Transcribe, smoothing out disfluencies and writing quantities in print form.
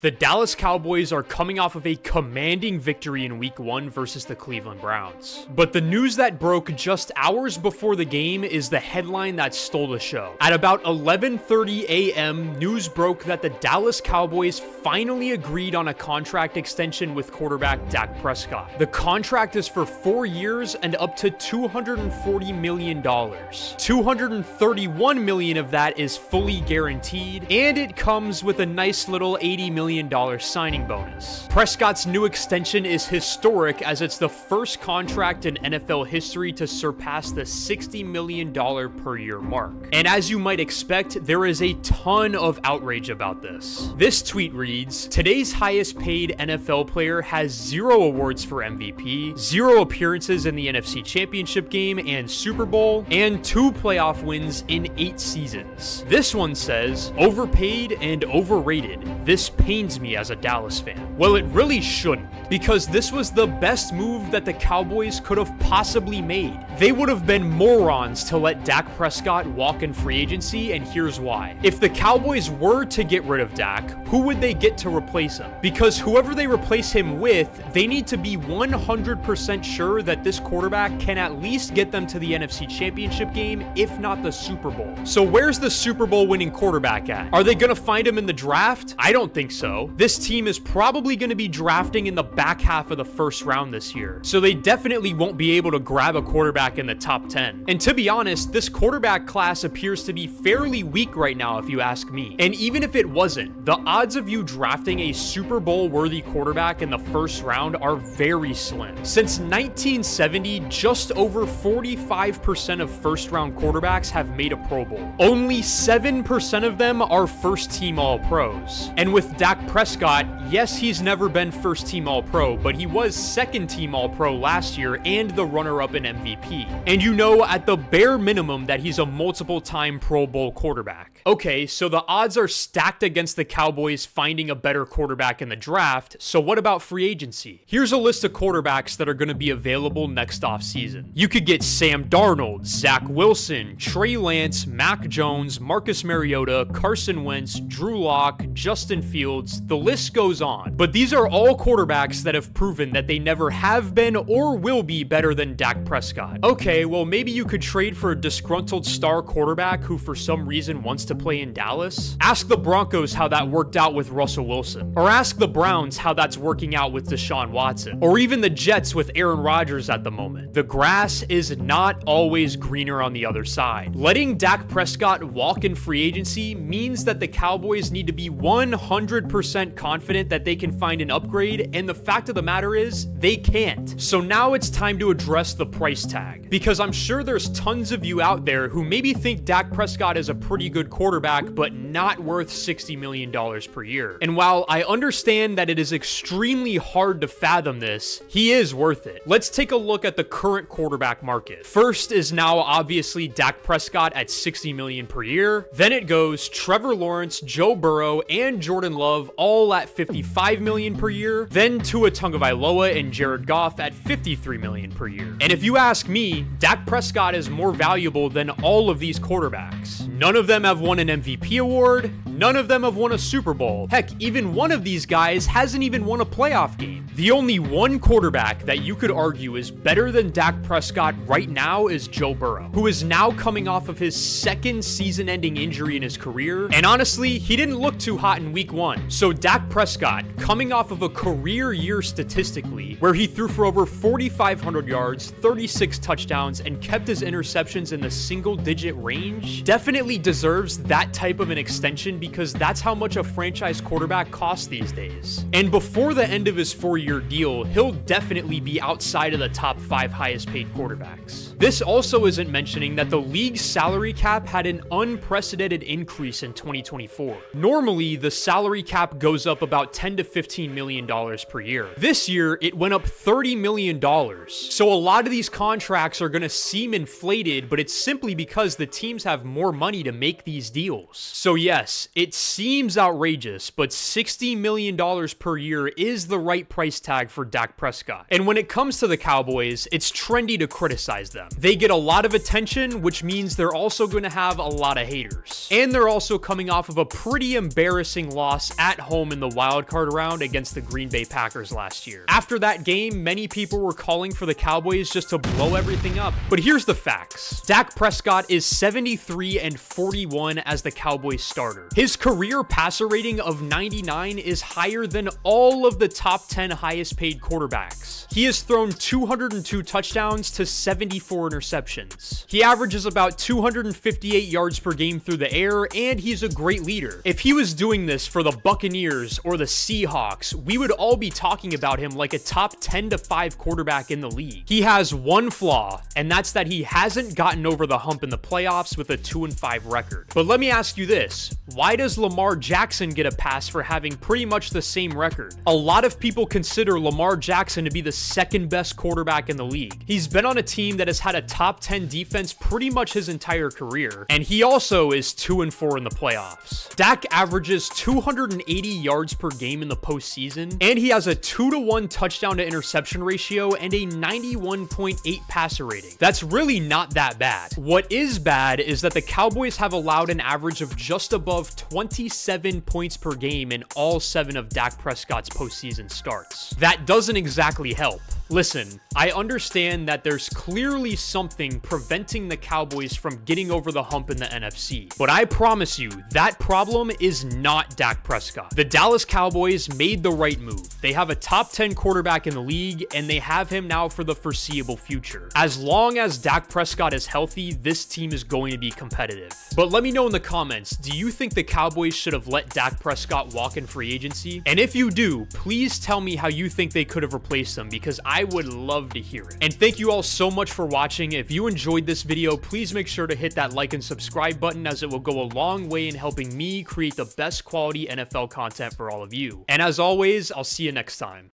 The Dallas Cowboys are coming off of a commanding victory in Week 1 versus the Cleveland Browns. But the news that broke just hours before the game is the headline that stole the show. At about 11:30 a.m., news broke that the Dallas Cowboys finally agreed on a contract extension with quarterback Dak Prescott. The contract is for 4 years and up to $240 million. $231 million of that is fully guaranteed, and it comes with a nice little $80 million signing bonus. Prescott's new extension is historic as it's the first contract in NFL history to surpass the $60 million per year mark. And as you might expect, there is a ton of outrage about this. This tweet reads, "Today's highest paid NFL player has 0 awards for MVP, 0 appearances in the NFC Championship game and Super Bowl, and 2 playoff wins in 8 seasons. This one says, overpaid and overrated. This pains me as a Dallas fan." Well, it really shouldn't, because this was the best move that the Cowboys could have possibly made. They would have been morons to let Dak Prescott walk in free agency, and here's why. If the Cowboys were to get rid of Dak, who would they get to replace him? Because whoever they replace him with, they need to be 100% sure that this quarterback can at least get them to the NFC Championship game, if not the Super Bowl. So where's the Super Bowl winning quarterback at? Are they going to find him in the draft? I don't think so. This team is probably going to be drafting in the back half of the first round this year, so they definitely won't be able to grab a quarterback in the top 10. And to be honest, this quarterback class appears to be fairly weak right now if you ask me. And even if it wasn't, the odds of you drafting a Super Bowl worthy quarterback in the first round are very slim. Since 1970, just over 45% of first round quarterbacks have made a Pro Bowl. Only 7% of them are first team All-Pros. And with Dak Prescott, yes, he's never been first team All-Pro, but he was second team All-Pro last year and the runner-up in MVP. And you know at the bare minimum that he's a multiple time Pro Bowl quarterback. Okay, so the odds are stacked against the Cowboys finding a better quarterback in the draft, so what about free agency? Here's a list of quarterbacks that are going to be available next offseason. You could get Sam Darnold, Zach Wilson, Trey Lance, Mac Jones, Marcus Mariota, Carson Wentz, Drew Lock, Justin Fields, the list goes on. But these are all quarterbacks that have proven that they never have been or will be better than Dak Prescott. Okay, well maybe you could trade for a disgruntled star quarterback who for some reason wants to play in Dallas. Ask the Broncos how that worked out with Russell Wilson. Or ask the Browns how that's working out with Deshaun Watson. Or even the Jets with Aaron Rodgers at the moment. The grass is not always greener on the other side. Letting Dak Prescott walk in free agency means that the Cowboys need to be 100% confident that they can find an upgrade, and the fact of the matter is, they can't. So now it's time to address the price tag, because I'm sure there's tons of you out there who maybe think Dak Prescott is a pretty good quarterback, but not worth $60 million per year. And while I understand that it is extremely hard to fathom this, he is worth it. Let's take a look at the current quarterback market. First is now obviously Dak Prescott at $60 million per year. Then it goes Trevor Lawrence, Joe Burrow, and Jordan Love all at $55 million per year. Then Tua Tagovailoa and Jared Goff at $53 million per year. And if you ask me, Dak Prescott is more valuable than all of these quarterbacks. None of them have won an MVP award. None of them have won a Super Bowl. Heck, even one of these guys hasn't even won a playoff game. The only one quarterback that you could argue is better than Dak Prescott right now is Joe Burrow, who is now coming off of his second season-ending injury in his career. And honestly, he didn't look too hot in Week 1. So Dak Prescott, coming off of a career year statistically, where he threw for over 4,500 yards, 36 touchdowns, and kept his interceptions in the single-digit range, definitely deserves that type of an extension, because that's how much a franchise quarterback costs these days. And before the end of his 4-year deal, he'll definitely be outside of the top 5 highest paid quarterbacks. This also isn't mentioning that the league's salary cap had an unprecedented increase in 2024. Normally, the salary cap goes up about $10 to $15 million per year. This year, it went up $30 million. So a lot of these contracts are going to seem inflated, but it's simply because the teams have more money to make these deals. So yes, It seems outrageous, but $60 million per year is the right price tag for Dak Prescott. And when it comes to the Cowboys, it's trendy to criticize them. They get a lot of attention, which means they're also going to have a lot of haters. And they're also coming off of a pretty embarrassing loss at home in the wildcard round against the Green Bay Packers last year. After that game, many people were calling for the Cowboys just to blow everything up. But here's the facts. Dak Prescott is 73-41 as the Cowboys starter. His career passer rating of 99 is higher than all of the top 10 highest paid quarterbacks. He has thrown 202 touchdowns to 74 interceptions. He averages about 258 yards per game through the air, and he's a great leader. If he was doing this for the Buccaneers or the Seahawks, we would all be talking about him like a top 10 to 5 quarterback in the league. He has one flaw, and that's that he hasn't gotten over the hump in the playoffs with a 2-5 record. But let me ask you this. Why does Lamar Jackson get a pass for having pretty much the same record? A lot of people consider Lamar Jackson to be the second best quarterback in the league. He's been on a team that has had a top 10 defense pretty much his entire career, and he also is 2-4 in the playoffs. Dak averages 280 yards per game in the postseason, and he has a 2-to-1 touchdown to interception ratio and a 91.8 passer rating. That's really not that bad. What is bad is that the Cowboys have allowed an average of just above 27 points per game in all 7 of Dak Prescott's postseason starts. That doesn't exactly help. Listen, I understand that there's clearly something preventing the Cowboys from getting over the hump in the NFC, but I promise you, that problem is not Dak Prescott. The Dallas Cowboys made the right move. They have a top 10 quarterback in the league, and they have him now for the foreseeable future. As long as Dak Prescott is healthy, this team is going to be competitive. But let me know in the comments, do you think the Cowboys should have let Dak Prescott walk in free agency? And if you do, please tell me how you think they could have replaced him, because I would love to hear it. And thank you all so much for watching. If you enjoyed this video, please make sure to hit that like and subscribe button, as it will go a long way in helping me create the best quality NFL content for all of you. And as always, I'll see you next time.